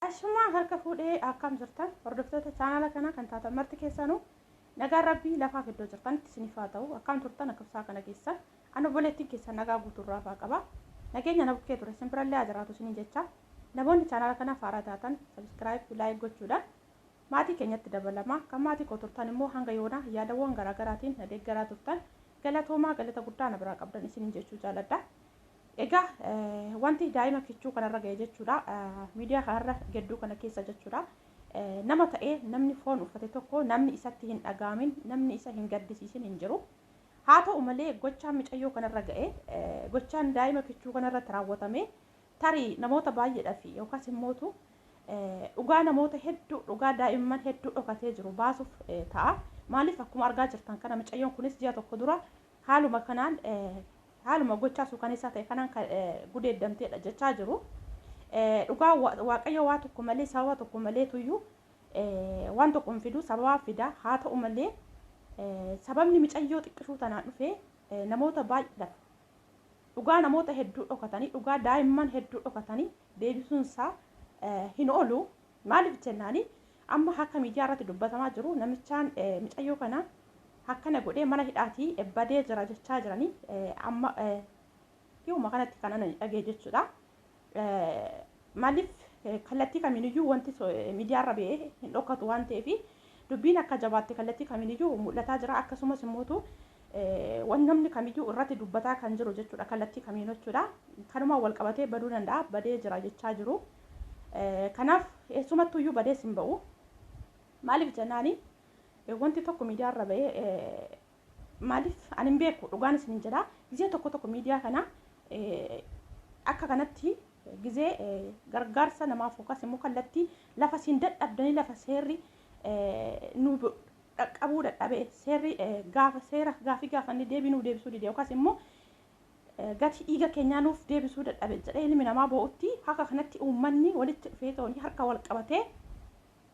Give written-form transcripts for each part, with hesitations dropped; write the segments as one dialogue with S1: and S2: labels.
S1: Ashuma harka fuudhee akkam jirtan hordoftoota chaanala kana kan taatan marti keessanuu nagaa rabbii lafaa fiddoo jirtanitti isiniif haa ta'u akkam turtan akkubsaa kana keessa ana boleettiin keessa nagaa guutuurraa faa qaba nageenya na bukkee ture simbirallee ajiraatu isiniin jecha namoonni chaanala kana faaraa taatan sabskiraayib laayik gochuudhaan maatii keenyatti dabalama kan maatii koo turtan immoo hanga yoona yaadawwan garaagaraatiin na deeggaraa turtan galatoomaa galata guddaa na biraa qabdan isiniin jechuu jaaladha. Egaa wanti daa'ima kichuu kanarra ga'e jechuudha miidiyaa kanarra gedduu kana keessa jechuudha nama ta'ee namni foon uffate tokko namni isatti hin dhagaamin namni isa hin gaddisiisin hin jiru haa ta'u malee gochaan micayyoo kanarra ga'e gochaan daa'ima kichuu kanarratti raawwatame tarii namoota baay'eedhaaf yookaas immootu dhugaa namoota hedduu dhugaa daa'imman hedduu dhokatee jiru baasuuf ta'a maaliif akkuma argaa jirtan kana micayyoon kunis ji'a tokko dura haaluma kanaan haaluma gochaa suukaneessaa ta'e kanaan gudeeddamteedha jechaa jiru. Dhugaa waaqayyo waa tokko malee sababa tokko malee tuyyuu waan tokko hin fidu sababaa fida haa ta'u malee sababni micayyoo xiqqishuu tanaan dhufee namoota baay'eedhaaf dhugaa namoota hedduu dhokatanii dhugaa daa'imman hedduu dhokatanii deebisuunsaa hin oolu maaliif jennaani amma akka miidiyaa irratti dubbatamaa jiru namichaan micayyoo kana akkana godhee mana hidhaatii badee jira jechaa jiranii amma yooma kanatti kana dhagee jechuudha. Maaliif kallattii kamiiniyyuu wanti miidiyaa irra ba'ee hin dhokatu waan ta'eef dubbiin akka jabaatte kallattii kamiiniyyuu mul'ataa jira akkasumas immoo waan namni kamiyyuu irratti dubbataa kan jiru jechuudha kallattii kamiin jechuudha. Kanuma wal qabatee baduu danda'a badee jira jechaa jiru. Kanaaf eessumattuyyuu badees hin ba'u maaliif jennaani wanti tokko miidiyaa irra ba'ee maaliif ani hin beeku dhugaan isin jedha gizee tokko miidiyaa kana akka kanatti gizee gargaarsa namaaf yookaas immoo kallattii lafa siin dadhabdanii lafa seerri nu dhaqqabuu dadhabee seerri gaafa seera gaafii gaafanni deebinuu deebisuu dide yookaas immoo gati dhiiga keenyaa nuuf deebisuu dadhabe jedhee ilmi namaa bo'utti akka kanatti uummanni walitti dhufee ta'anii harka wal qabatee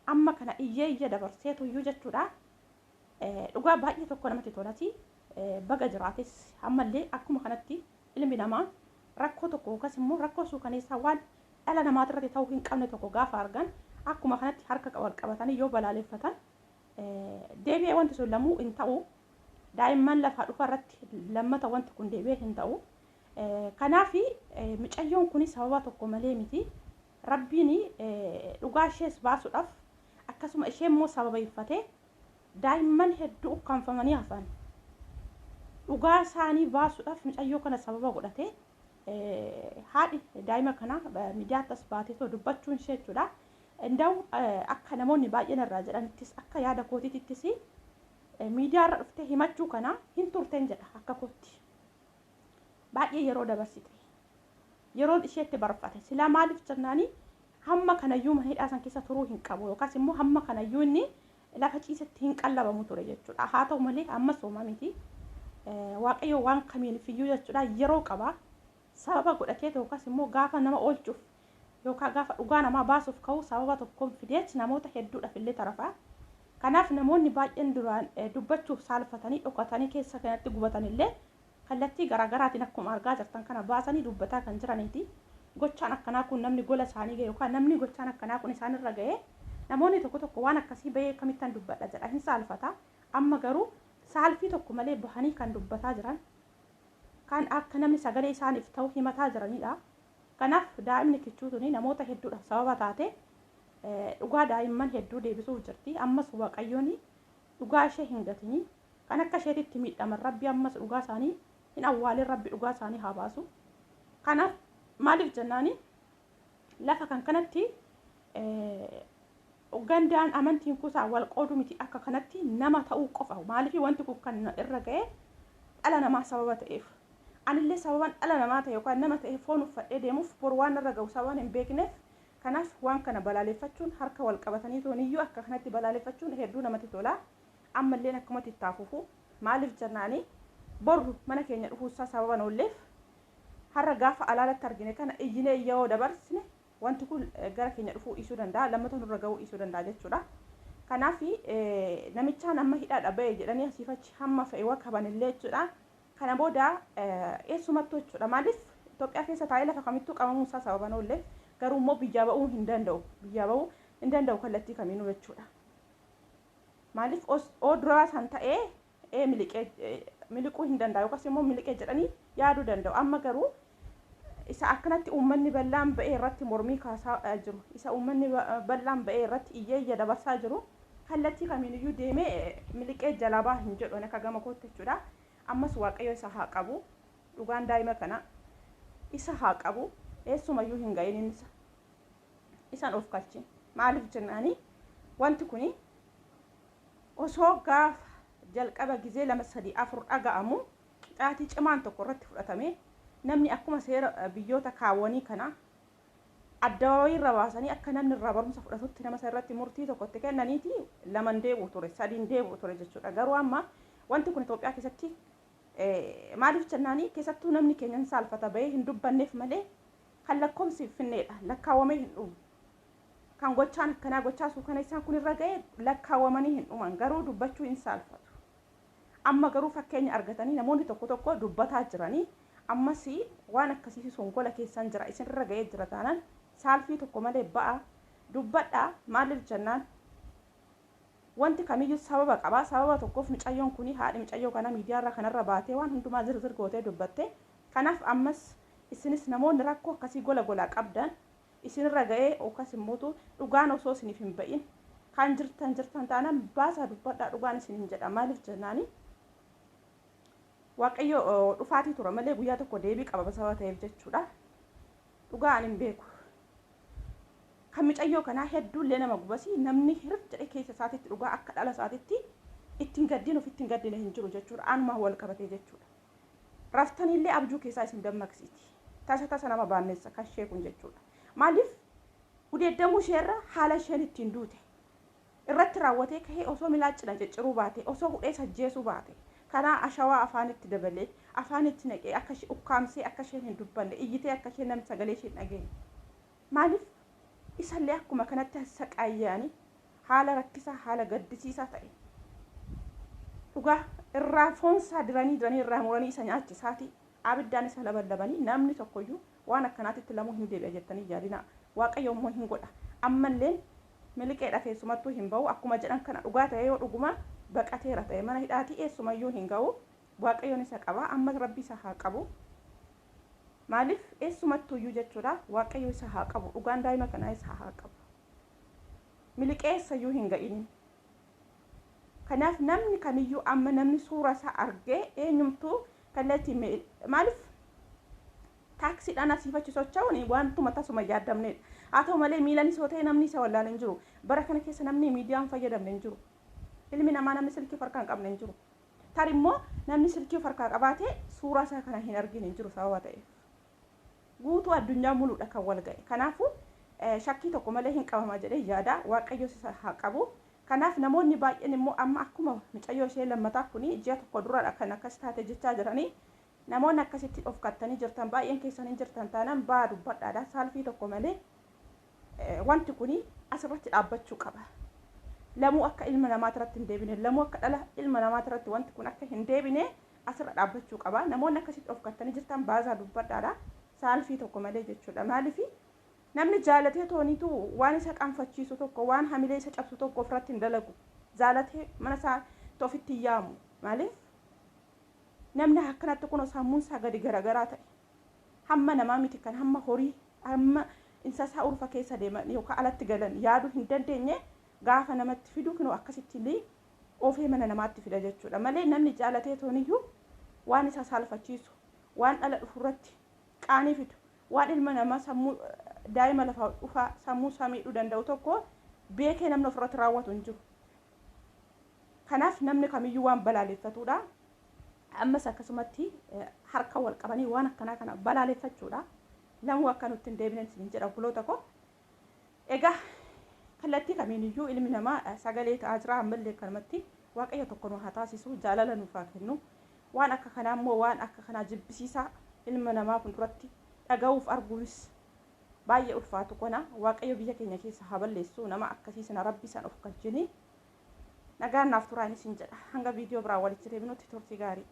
S1: amma kana iyya dabarsee tuyyuu jechuudha. Dhugaa baay'ee tokko namatti tolati baga jiraates ammallee akkuma kanatti ilmi namaa rakkoo tokko yookaas immoo rakkoo suukaneessaa waan dhala namaatirratti ta'uu hin qabne tokko gaafa argan akkuma kanatti harka wal qabatanii yoo balaaleffatan deebi'ee wanti sun lamuu hin ta'u daa'imman lafaa dhufa irratti lammata wanti kun deebi'ee hin ta'u. Kanaaf micayyoon kun sababa tokko malee miti rabbiin dhugaa ishees baasuudhaaf akkasuma ishee immoo sababeeffatee daa'imman hedduu ukkaanfamanii hafan dhugaa isaanii baasuudhaaf micayyoo kana sababa godhatee haadhi daa'ima kana miidiyaattas baatee dubbachuun ishee jechuudha. Inda'u akka namoonni baay'een irraa jedhanittis akka yaada kootiittis miidiyaa irra dhuftee himachuu kana hin turteen jedha akka kootti baay'ee yeroo dabarsite yeroon isheetti barfate silaa maaliif jennaani hamma kanayyuu mana hidhaa san keessa turuu hin qabu yookaas immoo hamma kanayyuu inni lafa ciisetti hin qallabamu ture jechuudha. Haa ta'u malee amma sooma miti waaqayyo waan kamiin fiyyuu jechuudha yeroo qaba sababa godhatee yookaas immoo gaafa nama oolchuuf yookaan gaafa dhugaa namaa baasuuf ka'u sababa tokkoon fideetti namoota hedduudhaaf illee tarafa. Kanaaf namoonni baay'een duraan dubbachuuf saalfatanii dhokatanii keessa kanatti gubatanillee kallattii garaagaraatiin akkuma argaa jirtan kana baasanii dubbataa kan jiraniiti. Gochaan akkanaa kun namni gola isaanii ga'e yookaan namni gochaan akkanaa kun isaanirra ga'e namoonni tokko waan akkasii bahee kamittan dubbadha jedha hin saalfata amma garuu saalfii tokko malee bahanii kan dubbataa jiran kan akka namni sagalee isaaniif ta'u himataa jiranidha. Kanaaf daa'imni kichuutuni namoota hedduudha sababa taate dhugaa daa'imman hedduu deebisuuf jirti ammas waaqayyoon dhugaa ishee hin gatini kan akka isheetitti miidhaman rabbi ammas dhugaa isaanii hin awwaalin rabbi dhugaa isaanii haa baasu. Kanaaf maaliif jennaani lafa kan kanatti gandaan amantiin kuusaa wal qoodu miti akka kanatti nama ta'uu qofa maaliif wanti kun kan irra ga'e dhala namaa sababa ta'eef anillee sababan dhala namaa ta'e yookaan nama ta'e foon uffadhee deemuuf bor waan irra ga'u sababaan hin beekneef kanaaf waan kana balaaleffachuun harka wal qabatanii tooniyyuu akka kanatti balaaleffachuun hedduu namatti tola ammallee akkumatti ittaafufu maaliif jennaani boru mana keenya dhufuusaa sababan oolleef har'a gaafa alaalatti argine kana iyyinee yoo dabarsine wanti kun gara keenya dhufuu dhiisuu danda'a lammata nurra ga'uu dhiisuu danda'a jechuudha. Kanaaf namichaan amma hidhaadha ba'e jedhanii asiifachi hamma fe'ee waa qabanillee jechuudha. Kana booda eessumattuu jechuudha maaliif Itoophiyaa keessa taa'ee lafa kamittuu qabamuusaa sababan oolleef garuu immoo biyyaa ba'uu hin danda'u kallattii kamiinuu jechuudha. Maaliif oo duraa san ta'ee miliquu hin danda'u yookaas immoo miliqee jedhanii yaaduu danda'u. Amma garuu isa akkanatti uummanni bal'aan ba'ee irratti mormii kaasaa jiru, isa uummanni bal'aan ba'ee irratti iyyeeyya dabarsaa jiru kallattii kamiiniyyuu deemee miliqee jalaa baa hin jedhu akka gama kootti jechuudha. Ammas waaqayyo isa haa qabu, dhugaan daa'ima kana isa haa qabu, eessumayyuu hin ga'iin isaan of galchin. Maaliif jennaani wanti kuni osoo gaafa jalqaba gizee 2-3-4 dhaga'amu qixaatii cimaan tokko irratti fudhatame namni akkuma seera biyyoota kaawwanii kana addawaayii irra baasanii akka namni irraa barumsa fudhatutti nama irratti murtii tokkotti kennaniiti 2 deebi'u ture 3 deebi'u ture jechuudha. Garuu amma wanti kun Itoophiyaa keessatti maaliif jennaani keessattuu namni keenyan saalfata bahee hin dubbanneef malee kan lakkoomsi finneedha, lakkaawwamee hin dhumu. Kan gochaan akkanaa gochaa suukana isaan kun irra ga'e lakkaawwamanii hin dhuman, garuu dubbachuu hin saalfatu. Amma garuu fakkeenya argatanii namoonni tokko dubbataa jiranii ammas waan akkasii songola keessan jira isin irra ga'ee jira taanaan saalfii tokko malee ba'a dubbadhaa. Maaliif jennaan wanti kamiyyuu sababa qaba. Sababa tokkoof mucayyoon kuni haadhi mucayyoo kana miidiyaarra kanarra baatee waan hundumaa zirgir gootee dubbatte. Kanaaf ammas isinis namoonni rakkoo akkasii golaa qabdan isinirra ga'ee yookaas immoo dhugaan osoo isiniif hin ba'in kan jirtan taanaan baasaa dubbadhaa, dhugaan isin hin jedha. Maaliif jennaani waaqayyo dhufaatii tura malee guyyaa tokko deebii qaba sababa ta'eef jechuudha. Dhugaan hin beeku. Kan mucayyoo kanaa hedduullee nama gubasii namni hirf jedhee keessa isaatiitti dhugaa akka dhala isaatiitti ittiin gaddin of ittiin gaddine hin jiru jechuudha. Anumaa wal qabatee jechuudha. Raftanillee abjuu keessaa isin dammaqsiiti. Tasa nama baanneessa kashee kun jechuudha. Maaliif hudeeddamuu isheerra haala isheen ittiin duute irratti raawwatee kahee osoo milaacidhaan cicciruu baate osoo hudhee sajjeesuu baate kanaa ashawaa afaanitti dabalee afaanitti naqee akka ishee ukkaamsee akka isheen hin dubbanne iyyitee akka isheen namni sagalee ishee hin dhageenye. Maaliif isallee akkuma kanatti saqaayyanii haala rakkisaa haala gaddisiisaa ta'e dhugaa irraa foonsaa diranii irraa muranii isa nyaachisaati abiddaan isa labalabanii namni tokkoyyuu waan akkanaatitti lamuu hin deebi'a jettanii yaadina. Waaqayyo immoo hin godha. Ammallee miliqeedha keessumattuu hin ba'u. Akkuma jedhan kana dhugaa ta'ee yoo dhuguma baqateera ta'e mana hidhaatii eessumayyuu hin ga'u. Waaqayyoon isa qaba. Ammas rabbi isa haa qabu. Maaliif eessumattuuyyuu jechuudha waaqayyo isa haa qabu. Dhugaan daa'ima kanaa isa haa qabu. Miliqeessayyuu hin ga'in. Kanaaf namni kamiyyuu amma namni suura isaa argee eenyumtuu kallattii maaliif taaksiidhaan asiifachi socho'uun wantuma tasuma yaadamneedha. Haa ta'u malee miilaan isoo ta'e namni isa wallaalee hin jiru. Bara kana keessa namni miidiyaan fayyadamne hin jiru. Ilmi namaa namni silkii farkaa hin qabne hin jiru. Tar immoo namni silkii farkaa qabaatee suuraa isaa kana hin argine hin jiru sababa ta'eef. Guutuu addunyaa muluudha kan wal ga'e. Kanaafuu shakkii tokko malee hin qabama jedhee yaada. Waaqayyo isa haa qabu. Kanaaf namoonni baay'een immoo amma akkuma mucayyoo ishee lammataa kuni ji'a tokko dura kan akkas taate jechaa jiranii namoonni akkasitti of kattanii jirtan baay'een keessan hin jirtan taanaan baa dubbadhaadha. Saalfii tokko malee wanti kuni asirratti dhaabbachuu qaba. Lamuu akka ilma namaa irratti hin deebine, lamuu akka dhala ilma namaa irratti wanti kun akka hin deebine asirra dhaabbachuu qaba. Namoonni akkasitti of kattanii jirtan baasaa dubbadhaadha. Saalfii tokko malee jechuudha. Maaliif namni jaalatee toonitu waan isa qaanfachiisu tokko waan hamilee isa cabsu tokko ofirratti hin dalagu. Jaalatee mana isaa ofitti yaamu. Maaliif namni akkanatti kun sammuun isaa gadi garagaraa ta'e hamma namaa miti kan hamma horii hamma insasaa urfa keessa deeman yookaan alatti galan yaaduu hin dandeenye gaafa namatti fidu kinu akkasitti illee ofee mana namaatti fida jechuudha. Malee namni jaalatee tooniyyuu waan isa saalfachiisu waan dhala dhufurratti qaanii fidu waan ilma namaa sammuu daa'ima lafaa dhufaa sammuu isaa miidhuu danda'u tokko beekee namni ofirratti raawwatu hin jiru. Kanaaf namni kamiyyuu waan balaaleffatudha. Ammas akkasumatti harka wal qabanii waan akkanaa kana balaaleffachuudha. Lamuu akka nutti hin deebine isin jedha buloota koo. Egaa kallattii kamiiniyyuu ilmi namaa sagalee ta'aa jira. Ammallee kanumatti waaqayyo tokko nu haa taasisu, jaalala nuuf haa kennu. Waan akka kanaa immoo waan akka kanaa jibbisiisaa ilma namaa fuulduratti dhaga'uuf arguunis baay'ee ulfaatu kana waaqayyo biyya keenya keessa haa balleessu. Nama akkasii sana rabbi isaan of galchini nagaan naaf turaanis hin jedha. Hanga viidiyoo biraa walitti deebinutti turtii gaarii.